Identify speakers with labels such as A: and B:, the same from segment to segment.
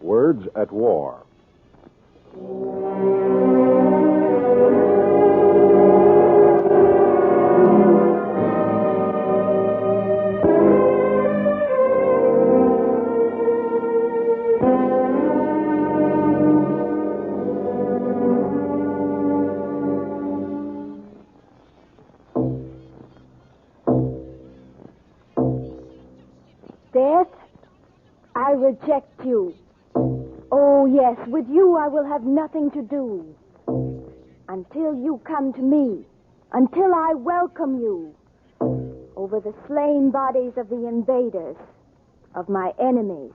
A: Words at War.
B: Death, I reject you. Oh, yes, with you I will have nothing to do. Until you come to me, until I welcome you over the slain bodies of the invaders, of my enemies.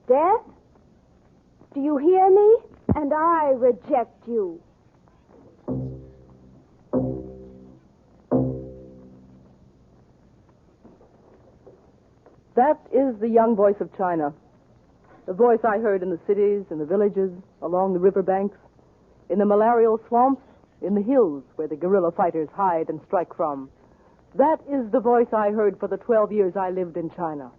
B: Death, do you hear me? And I reject you.
C: That is the young voice of China. The voice I heard in the cities, in the villages, along the riverbanks, in the malarial swamps, in the hills where the guerrilla fighters hide and strike from. That is the voice I heard for the 12 years I lived in China.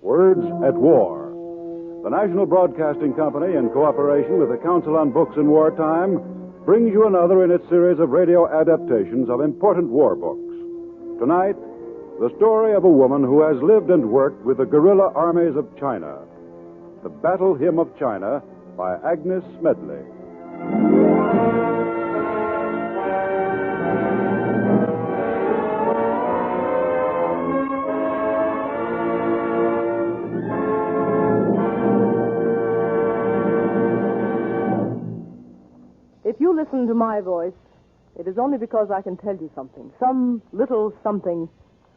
A: Words at War. The National Broadcasting Company, in cooperation with the Council on Books in Wartime, brings you another in its series of radio adaptations of important war books. Tonight, the story of a woman who has lived and worked with the guerrilla armies of China. The Battle Hymn of China by Agnes Smedley.
C: If you listen to my voice, it is only because I can tell you something, some little something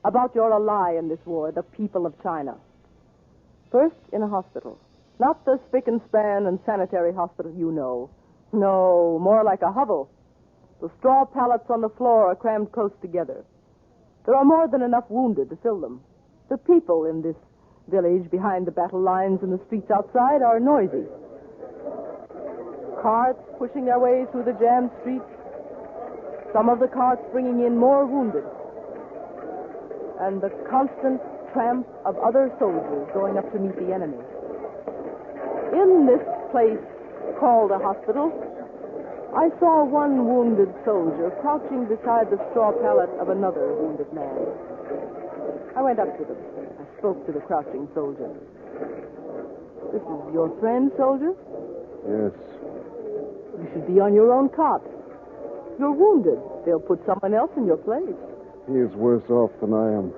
C: about your ally in this war, the people of China. First, in a hospital. Not the spick and span and sanitary hospital you know. No, more like a hovel. The straw pallets on the floor are crammed close together. There are more than enough wounded to fill them. The people in this village behind the battle lines and the streets outside are noisy. Carts pushing their way through the jammed streets. Some of the carts bringing in more wounded. And the constant tramp of other soldiers going up to meet the enemy. In this place called a hospital, I saw one wounded soldier crouching beside the straw pallet of another wounded man. I went up to them. I spoke to the crouching soldier. This is your friend, soldier?
D: Yes.
C: You should be on your own cot. You're wounded. They'll put someone else in your place.
D: He is worse off than I am.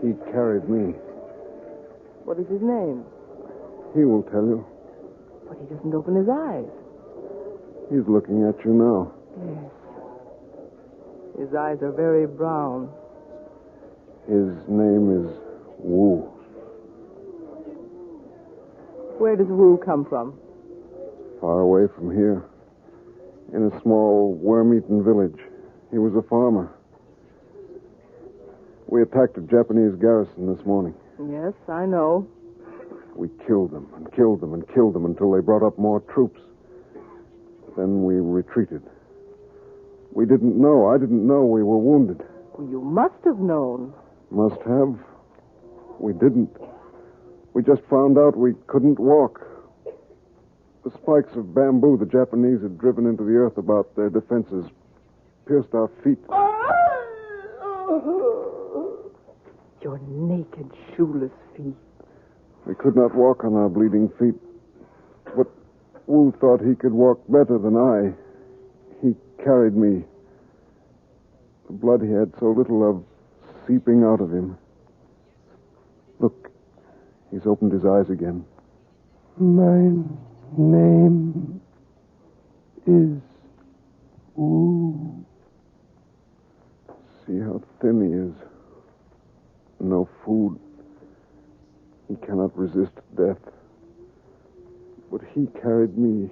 D: He carried me.
C: What is his name?
D: He will tell you.
C: But he doesn't open his eyes.
D: He's looking at you now.
C: Yes. His eyes are very brown.
D: His name is Wu.
C: Where does Wu come from?
D: Far away from here. In a small, worm-eaten village. He was a farmer. We attacked a Japanese garrison this morning.
C: Yes, I know.
D: We killed them and killed them and killed them until they brought up more troops. Then we retreated. We didn't know. I didn't know we were wounded.
C: Well, you must have known.
D: Must have. We didn't. We just found out we couldn't walk. The spikes of bamboo the Japanese had driven into the earth about their defenses pierced our feet.
C: Your naked, shoeless feet.
D: We could not walk on our bleeding feet. But Wu thought he could walk better than I. He carried me. The blood he had so little of seeping out of him. Look, he's opened his eyes again. My name is Wu. See how thin he is. No food. He cannot resist death. But he carried me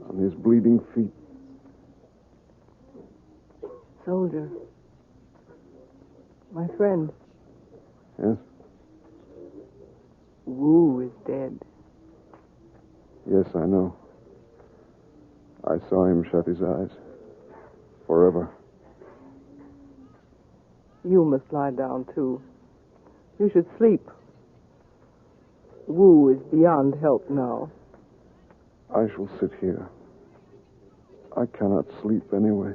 D: on his bleeding feet.
C: Soldier. My friend.
D: Yes?
C: Wu is dead.
D: Yes, I know. I saw him shut his eyes. Forever.
C: You must lie down, too. You should sleep. Wu is beyond help now.
D: I shall sit here. I cannot sleep anyway.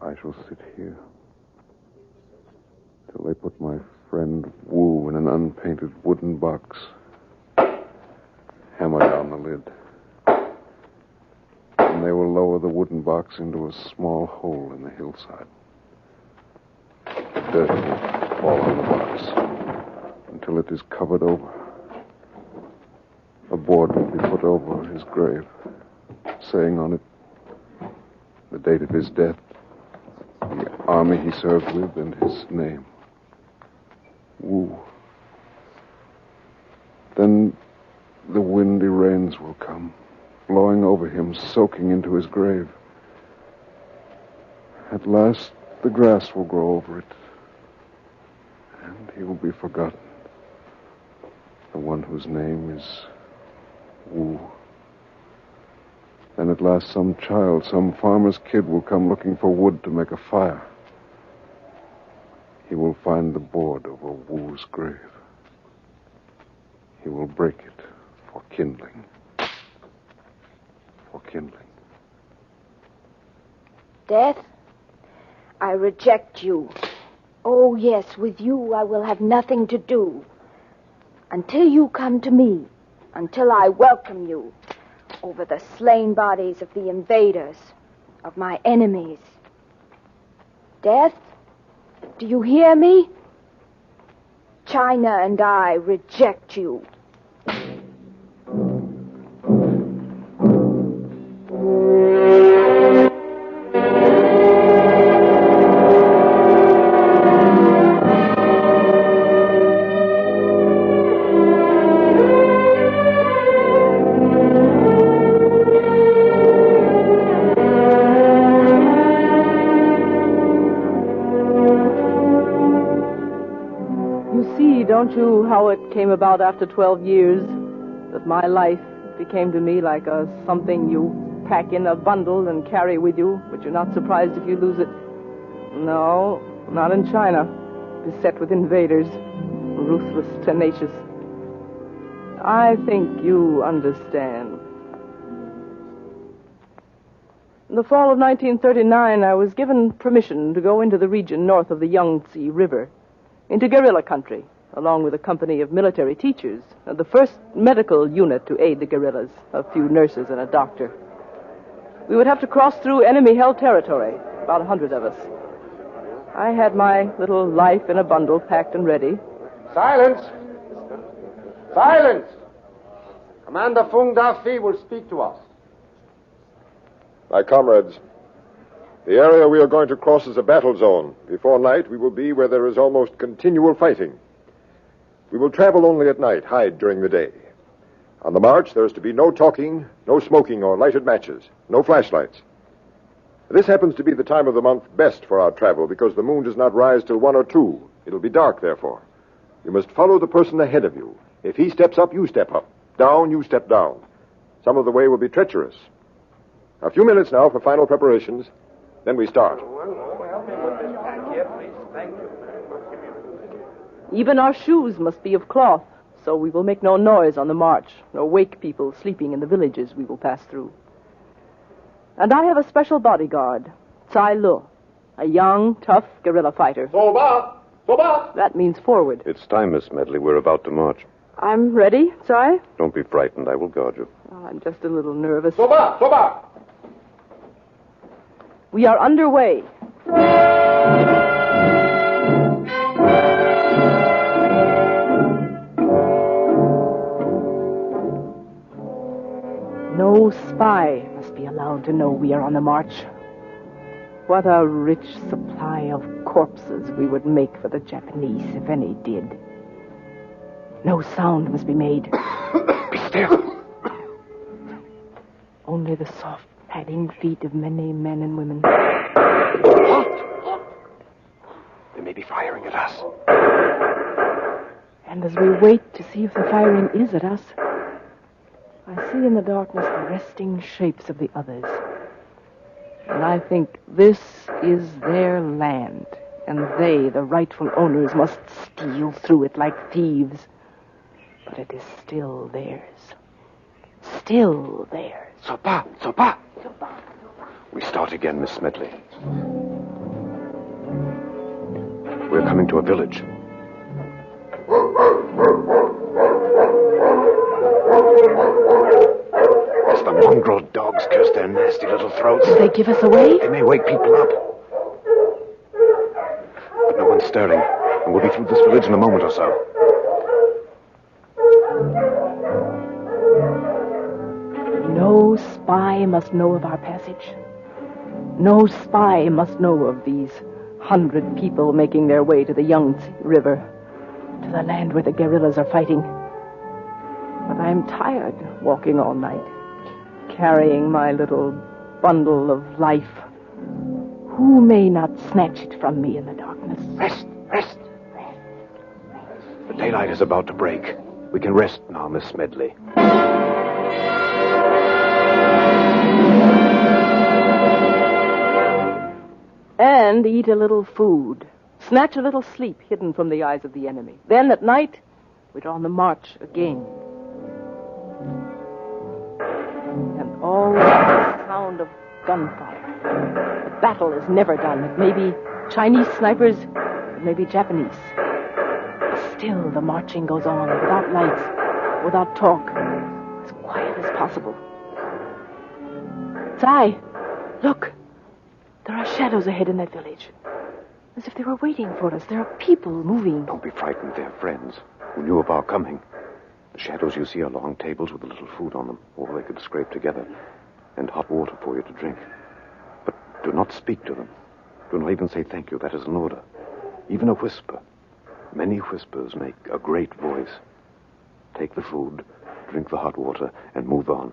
D: I shall sit here till they put my friend Wu in an unpainted wooden box. Hammer down the lid. And they will lower the wooden box into a small hole in the hillside. The dirt will fall on the box until it is covered over. A board will be put over his grave, saying on it the date of his death, the army he served with, and his name. Wu. Then the windy rains will come, blowing over him, soaking into his grave. At last, the grass will grow over it, and he will be forgotten. The one whose name is Wu. Then at last some child, some farmer's kid will come looking for wood to make a fire. He will find the board over Wu's grave. He will break it for kindling. For kindling.
B: Death, I reject you. Oh, yes, with you I will have nothing to do. Until you come to me, until I welcome you over the slain bodies of the invaders, of my enemies. Death, do you hear me? China and I reject you.
C: Don't you how it came about after 12 years that my life became to me like something you pack in a bundle and carry with you, but you're not surprised if you lose it? No, not in China. Beset with invaders, ruthless, tenacious. I think you understand. In the fall of 1939, I was given permission to go into the region north of the Yangtze River, into guerrilla country, along with a company of military teachers, and the first medical unit to aid the guerrillas, a few nurses and a doctor. We would have to cross through enemy-held territory, about 100 of us. I had my little life in a bundle packed and ready.
E: Silence! Silence! Commander Fung Da-Fi will speak to us.
F: My comrades, the area we are going to cross is a battle zone. Before night, we will be where there is almost continual fighting. We will travel only at night, hide during the day. On the march, there is to be no talking, no smoking or lighted matches, no flashlights. This happens to be the time of the month best for our travel because the moon does not rise till 1 or 2. It'll be dark, therefore. You must follow the person ahead of you. If he steps up, you step up. Down, you step down. Some of the way will be treacherous. A few minutes now for final preparations. Then we start.
C: Even our shoes must be of cloth, so we will make no noise on the march, nor wake people sleeping in the villages we will pass through. And I have a special bodyguard, Tsai Lu, a young, tough guerrilla fighter.
E: Soba! Soba!
C: That means forward.
G: It's time, Miss Medley. We're about to march.
C: I'm ready, Tsai.
G: Don't be frightened. I will guard you.
C: Oh, I'm just a little nervous.
E: Soba! Soba!
C: We are underway. No spy must be allowed to know we are on the march. What a rich supply of corpses we would make for the Japanese if any did. No sound must be made.
G: Be still.
C: Only the soft padding feet of many men and women. And as we wait to see if the firing is at us, I see in the darkness the resting shapes of the others. And I think this is their land, and they, the rightful owners, must steal through it like thieves. But it is still theirs. Still theirs.
G: Sopa! Sopa! We start again, Miss Smedley. We're coming to a village. As the mongrel dogs curse their nasty little throats.
C: Will they give us away?
G: They may wake people up. But no one's stirring, and we'll be through this village in a moment or so.
C: No spy must know of our passage. No spy must know of these 100 people making their way to the Yangtze River, to the land where the guerrillas are fighting. But I'm tired walking all night, carrying my little bundle of life. Who may not snatch it from me in the darkness?
G: Rest! The daylight is about to break. We can rest now, Miss Smedley.
C: And eat a little food. Snatch a little sleep hidden from the eyes of the enemy. Then at night, we're on the march again. And always the sound of gunfire. The battle is never done. It may be Chinese snipers, it may be Japanese. Still, the marching goes on without lights, without talk, as quiet as possible. Tsai, look. There are shadows ahead in that village. As if they were waiting for us. There are people moving.
G: Don't be frightened. They're friends who knew of our coming. The shadows you see are long tables with a little food on them, all they could scrape together, and hot water for you to drink. But do not speak to them. Do not even say thank you. That is an order. Even a whisper. Many whispers make a great voice. Take the food, drink the hot water, and move on.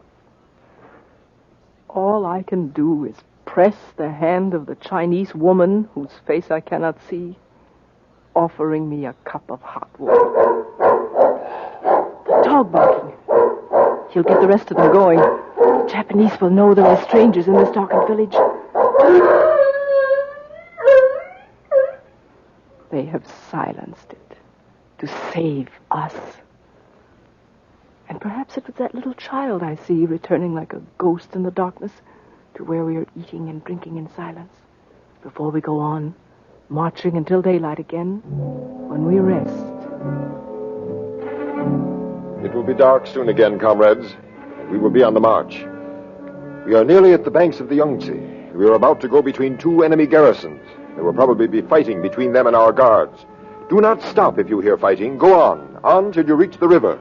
C: All I can do is press the hand of the Chinese woman, whose face I cannot see, offering me a cup of hot water. The dog barking. He'll get the rest of them going. The Japanese will know there are strangers in this darkened village. They have silenced it to save us. And perhaps it was that little child I see returning like a ghost in the darkness to where we are eating and drinking in silence before we go on, marching until daylight again, when we rest.
F: It will be dark soon again, comrades. We will be on the march. We are nearly at the banks of the Yangtze. We are about to go between two enemy garrisons. There will probably be fighting between them and our guards. Do not stop if you hear fighting. Go on till you reach the river.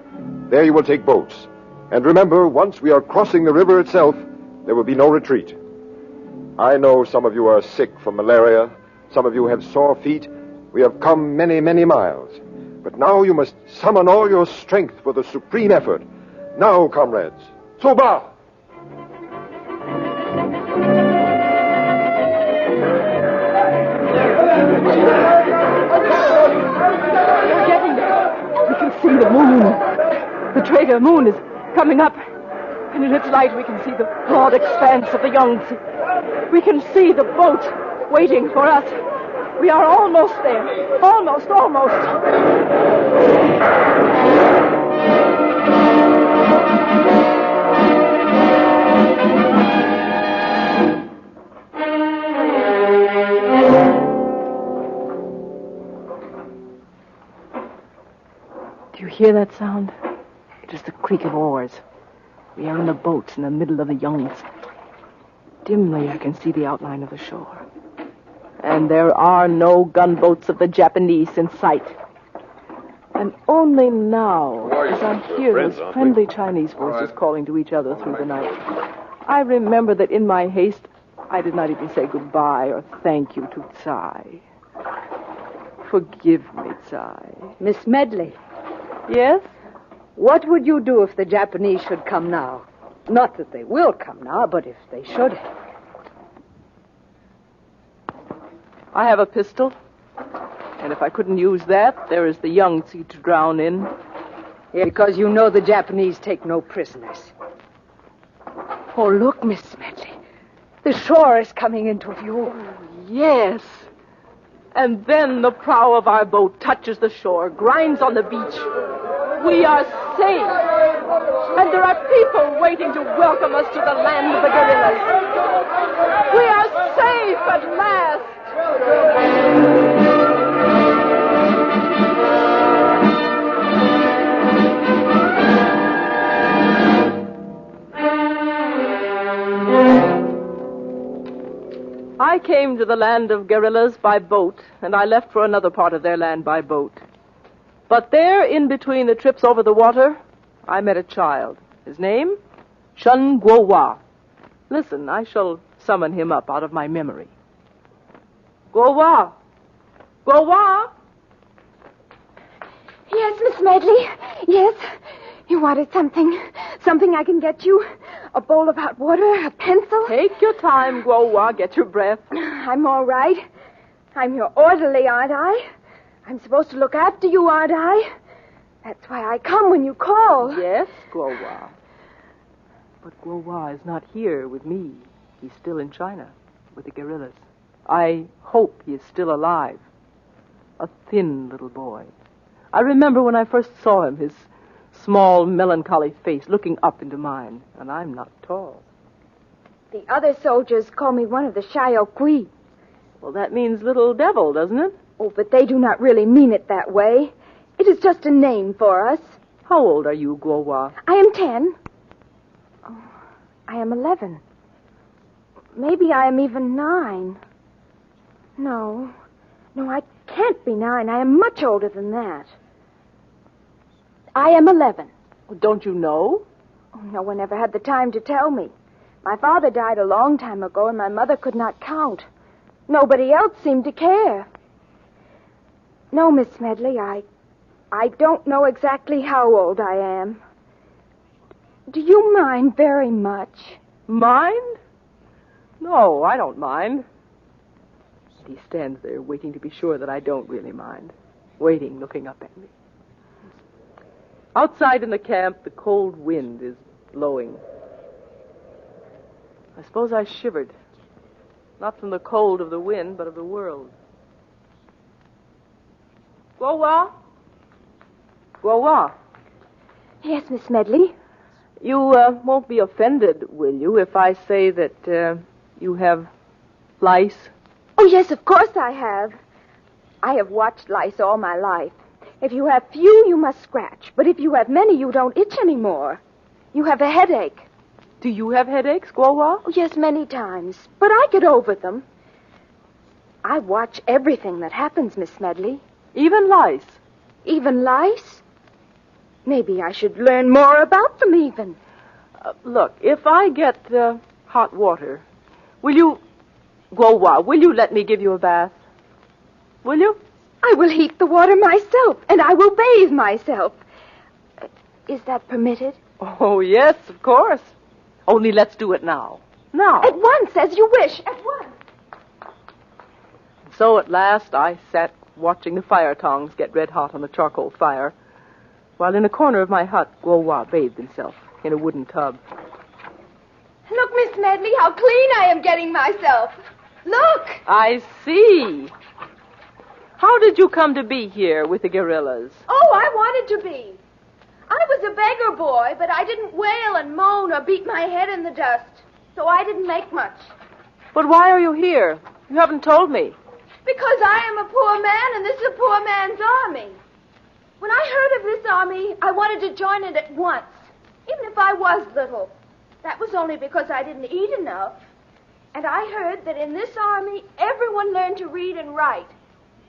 F: There you will take boats. And remember, once we are crossing the river itself, there will be no retreat. I know some of you are sick from malaria. Some of you have sore feet. We have come many, many miles. But now you must summon all your strength for the supreme effort. Now, comrades, Soba!
C: We're getting there. We can see the moon. The Traeger moon is coming up. And in its light, we can see the broad expanse of the Yangtze. We can see the boat waiting for us. We are almost there. Almost. Do you hear that sound? It is the creak of oars. We are in the boats in the middle of the Yangtze. Dimly, I can see the outline of the shore. And there are no gunboats of the Japanese in sight. And only now, as I hear those friendly Chinese voices calling to each other through the night, I remember that in my haste, I did not even say goodbye or thank you to Tsai. Forgive me, Tsai.
H: Miss Medley,
C: Yes?
H: what would you do if the Japanese should come now? Not that they will come now, but if they should.
C: I have a pistol And if I couldn't use that, there is the young sea to drown in.
H: Yeah, because you know the Japanese take no prisoners. Oh, look, Miss Smedley. The shore is coming into view.
C: Yes. And then the prow of our boat touches the shore, grinds on the beach. We are safe. And there are people waiting to welcome us to the land of the gorillas. We are safe at last. I came to the land of gorillas by boat, and I left for another part of their land by boat. But there, in between the trips over the water, I met a child. His name? Shun Guo-Wa. Listen, I shall summon him up out of my memory. Guo-Wa! Guo-Wa!
B: Yes, Miss Medley. Yes. You wanted something. Something I can get you. A bowl of hot water, a pencil.
C: Take your time, Guo-Wa. Get your breath.
B: I'm all right. I'm your orderly, aren't I? I'm supposed to look after you, aren't I? That's why I come when you call.
C: Yes, Guo-Wa. But Guo-Wa is not here with me. He's still in China with the gorillas. I hope he is still alive. A thin little boy. I remember when I first saw him, his small, melancholy face looking up into mine, and I'm not tall.
B: The other soldiers call me one of the Shiokui.
C: Well, that means little devil, doesn't it?
B: Oh, but they do not really mean it that way. It is just a name for us.
C: How old are you, Guo-Wa?
B: I am 10. Oh, I am 11. Maybe I am even 9. No, I can't be 9. I am much older than that. I am 11.
C: Don't you know?
B: Oh, no one ever had the time to tell me. My father died a long time ago, and my mother could not count. Nobody else seemed to care. No, Miss Medley, I don't know exactly how old I am. Do you mind very much?
C: Mind? No, I don't mind. He stands there waiting to be sure that I don't really mind. Waiting, looking up at me. Outside in the camp, the cold wind is blowing. I suppose I shivered. Not from the cold of the wind, but of the world. Guo-Wa? Guo-Wa?
B: Yes, Miss Medley.
C: You won't be offended, will you, if I say that you have lice?
B: Oh, yes, of course I have. I have watched lice all my life. If you have few, you must scratch. But if you have many, you don't itch anymore. You have a headache.
C: Do you have headaches, Guo-Wa?
B: Oh, yes, many times. But I get over them. I watch everything that happens, Miss Medley.
C: Even lice?
B: Even lice? Maybe I should learn more about them, even.
C: Look, if I get hot water, will you, Guo-Wa, will you let me give you a bath? Will you?
B: I will heat the water myself, and I will bathe myself. Is that permitted?
C: Oh, yes, of course. Only let's do it now. Now.
B: At once, as you wish. At once.
C: So at last I sat watching the fire tongs get red hot on the charcoal fire, while in a corner of my hut, Guo-Wa bathed himself in a wooden tub.
B: Look, Miss Medley, how clean I am getting myself. Look!
C: I see. How did you come to be here with the gorillas?
B: Oh, I wanted to be. I was a beggar boy, but I didn't wail and moan or beat my head in the dust, so I didn't make much.
C: But why are you here? You haven't told me.
B: Because I am a poor man, and this is a poor man's army. When I heard of this army, I wanted to join it at once, even if I was little. That was only because I didn't eat enough. And I heard that in this army, everyone learned to read and write.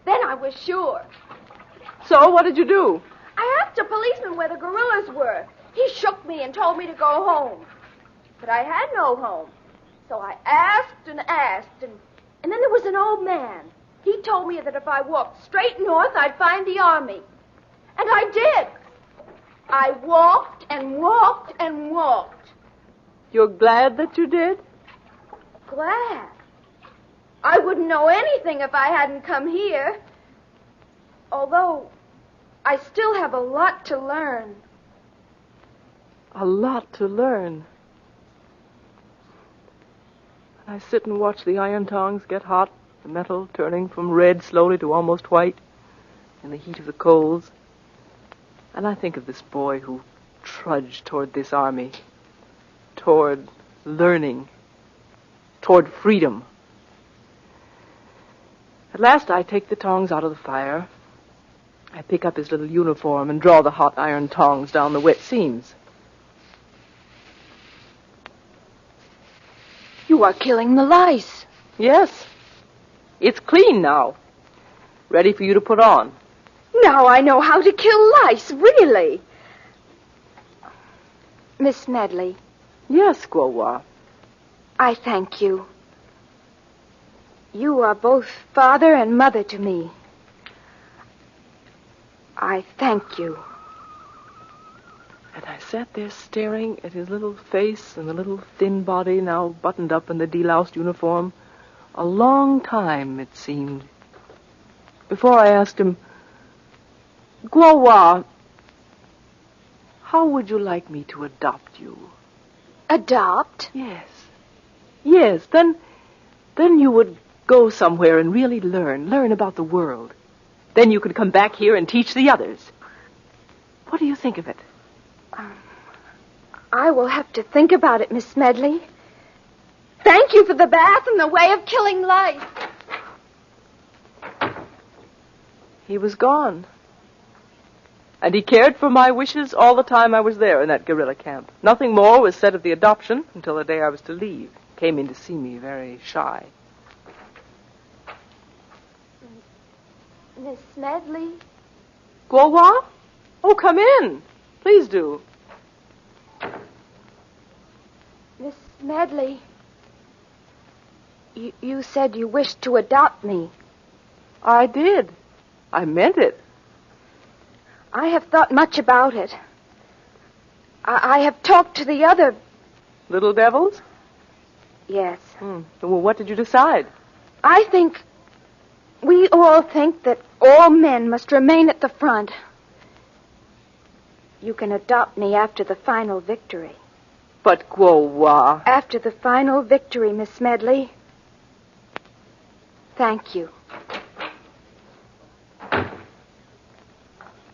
B: Then I was sure.
C: So, what did you do?
B: I asked a policeman where the gorillas were. He shook me and told me to go home. But I had no home. So I asked and asked, and then there was an old man. He told me that if I walked straight north, I'd find the army. And I did. I walked and walked and walked.
C: You're glad that you did?
B: Glad. I wouldn't know anything if I hadn't come here. Although I still have a lot to learn.
C: A lot to learn. I sit and watch the iron tongs get hot, the metal turning from red slowly to almost white in the heat of the coals. And I think of this boy who trudged toward this army, toward learning, toward freedom. At last I take the tongs out of the fire. I pick up his little uniform and draw the hot iron tongs down the wet seams.
B: You are killing the lice.
C: Yes. It's clean now. Ready for you to put on.
B: Now I know how to kill lice, really. Miss Medley.
C: Yes, Guowa.
B: I thank you. You are both father and mother to me. I thank you.
C: And I sat there staring at his little face and the little thin body now buttoned up in the deloused uniform. A long time, it seemed, before I asked him, Guowa, how would you like me to adopt you?
B: Adopt?
C: Yes. Yes, then you would go somewhere and really learn about the world. Then you could come back here and teach the others. What do you think of it?
B: I will have to think about it, Miss Medley. Thank you for the bath and the way of killing lice.
C: He was gone. And he cared for my wishes all the time I was there in that guerrilla camp. Nothing more was said of the adoption until the day I was to leave. Came in to see me very shy.
B: Miss Medley?
C: Guowa? Oh, come in. Please do.
B: Miss Medley, you said you wished to adopt me.
C: I did. I meant it.
B: I have thought much about it. I have talked to the other...
C: Little devils?
B: Yes.
C: Well, what did you decide?
B: We all think that all men must remain at the front. You can adopt me after the final victory.
C: But, Guowa...
B: After the final victory, Miss Medley. Thank you.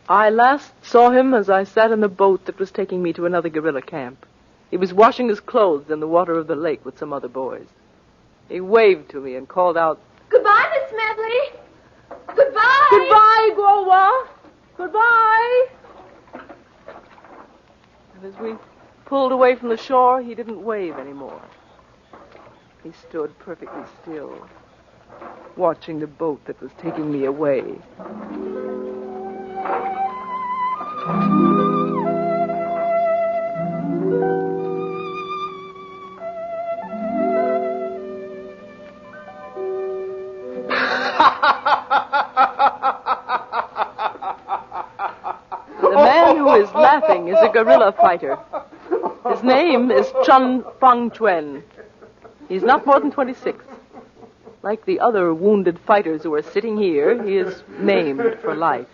C: I last saw him as I sat in the boat that was taking me to another guerrilla camp. He was washing his clothes in the water of the lake with some other boys. He waved to me and called out,
B: Goodbye, Miss Medley. Goodbye.
C: Goodbye, Guowa. Goodbye. And as we pulled away from the shore, he didn't wave anymore. He stood perfectly still, watching the boat that was taking me away. The man who is laughing is a guerrilla fighter. His name is Chun Fang Chuen. He's not more than 26. Like the other wounded fighters who are sitting here, he is maimed for life.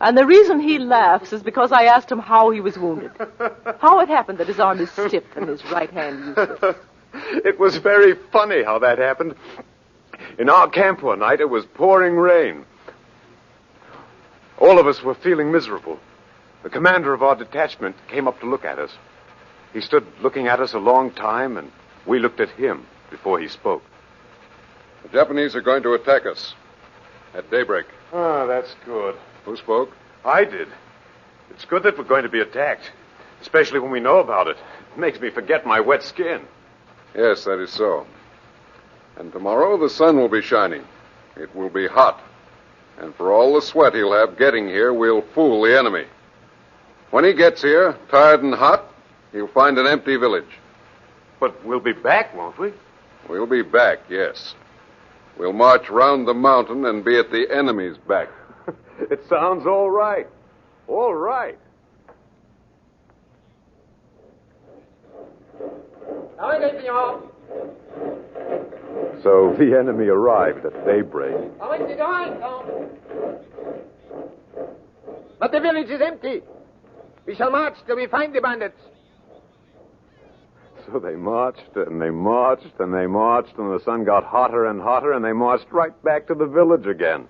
C: And the reason he laughs is because I asked him how he was wounded. How it happened that his arm is stiff and his right hand useless.
F: It was very funny how that happened. In our camp one night, it was pouring rain. All of us were feeling miserable. The commander of our detachment came up to look at us. He stood looking at us a long time, and we looked at him before he spoke.
A: The Japanese are going to attack us at daybreak.
F: Ah, that's good.
A: Who spoke?
F: I did. It's good that we're going to be attacked, especially when we know about it. It makes me forget my wet skin.
A: Yes, that is so. And tomorrow the sun will be shining. It will be hot. And for all the sweat he'll have getting here, we'll fool the enemy. When he gets here, tired and hot, he'll find an empty village.
F: But we'll be back, won't we?
A: We'll be back, yes. We'll march round the mountain and be at the enemy's back.
F: It sounds all right. All right. So the enemy arrived at daybreak.
E: But the village is empty. We shall march till we find the bandits.
G: So they marched, and they marched, and they marched, and the sun got hotter and hotter, and they marched right back to the village again.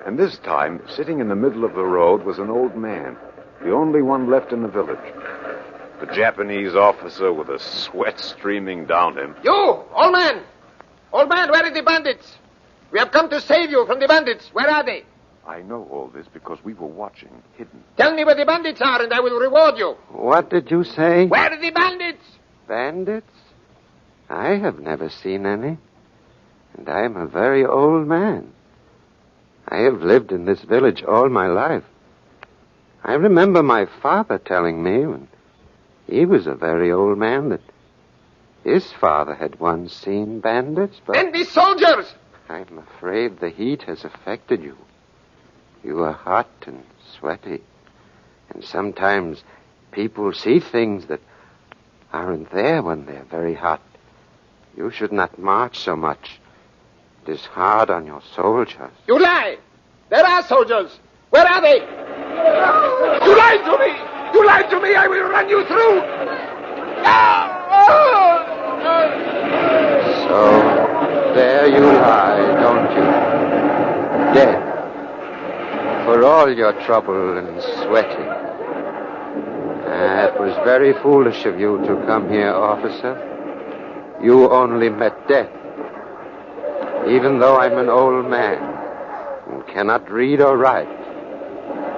G: And this time, sitting in the middle of the road was an old man, the only one left in the village. The Japanese officer with the sweat streaming down him.
E: You, old man! Old man, where are the bandits? We have come to save you from the bandits. Where are they?
G: I know all this because we were watching, hidden.
E: Tell me where the bandits are, and I will reward you.
I: What did you say?
E: Where are the bandits?
I: Bandits? I have never seen any. And I am a very old man. I have lived in this village all my life. I remember my father telling me when he was a very old man that his father had once seen bandits, but...
E: And the soldiers!
I: I'm afraid the heat has affected you. You are hot and sweaty. And sometimes people see things that aren't there when they're very hot. You should not march so much. It is hard on your soldiers.
E: You lie! There are soldiers! Where are they? You lied to me! You lied to me! I will run you through!
I: So, there you lie, don't you? Dead. For all your trouble and sweating. It was very foolish of you to come here, officer. You only met death. Even though I'm an old man and cannot read or write,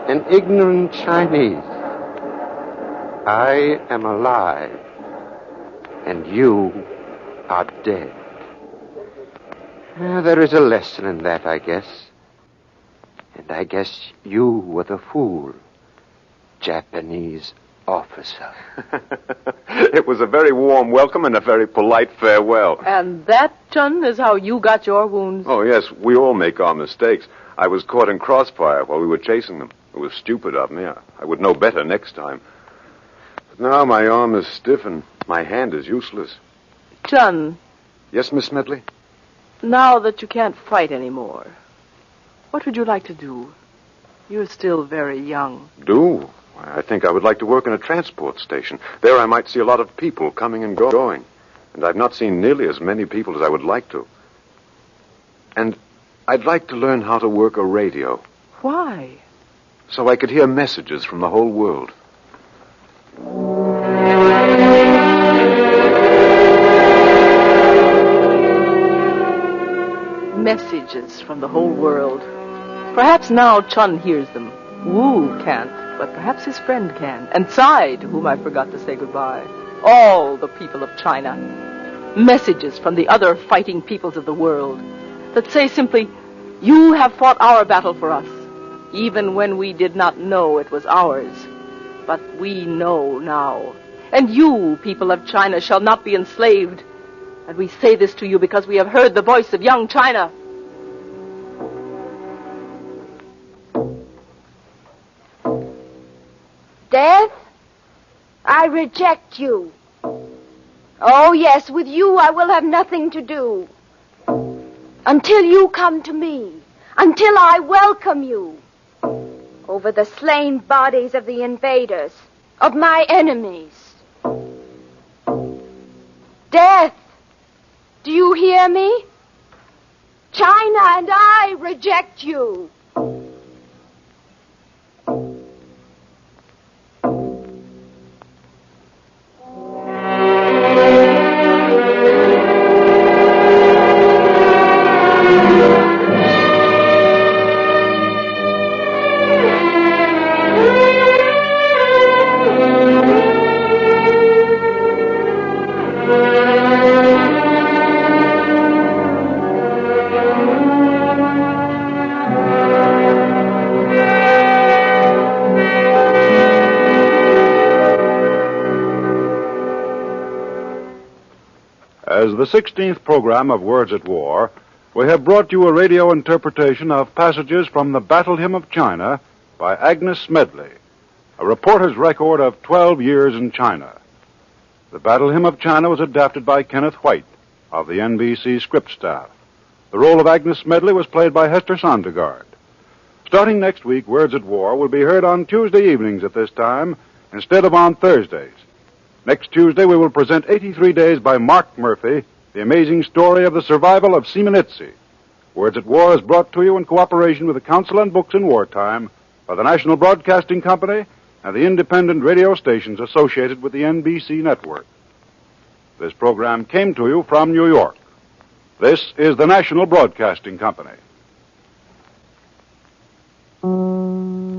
I: an ignorant Chinese, I am alive, and you are dead. There is a lesson in that, I guess. And I guess you were the fool, Japanese officer.
G: It was a very warm welcome and a very polite farewell.
C: And that, Chun, is how you got your wounds?
G: Oh, yes, we all make our mistakes. I was caught in crossfire while we were chasing them. It was stupid of me. I would know better next time. But now my arm is stiff and my hand is useless.
C: Chun.
G: Yes, Miss Smedley?
C: Now that you can't fight anymore, what would you like to do? You're still very young.
G: Do? I think I would like to work in a transport station. There I might see a lot of people coming and going. And I've not seen nearly as many people as I would like to. And I'd like to learn how to work a radio.
C: Why?
G: So I could hear messages from the whole world.
C: Messages from the whole world. Perhaps now Chun hears them. Wu can't, but perhaps his friend can. And Tsai, to whom I forgot to say goodbye. All the people of China. Messages from the other fighting peoples of the world that say simply, you have fought our battle for us, even when we did not know it was ours. But we know now. And you, people of China, shall not be enslaved. And we say this to you because we have heard the voice of young China.
B: Death, I reject you. Oh, yes, with you I will have nothing to do. Until you come to me. Until I welcome you. Over the slain bodies of the invaders. Of my enemies. Death, do you hear me? China and I reject you.
A: As the 16th program of Words at War, we have brought you a radio interpretation of passages from the Battle Hymn of China by Agnes Smedley, a reporter's record of 12 years in China. The Battle Hymn of China was adapted by Kenneth White of the NBC script staff. The role of Agnes Smedley was played by Hester Sondergaard. Starting next week, Words at War will be heard on Tuesday evenings at this time instead of on Thursdays. Next Tuesday, we will present 83 Days by Mark Murphy, the amazing story of the survival of Seaman Itzy. Words at War is brought to you in cooperation with the Council on Books in Wartime by the National Broadcasting Company and the independent radio stations associated with the NBC network. This program came to you from New York. This is the National Broadcasting Company.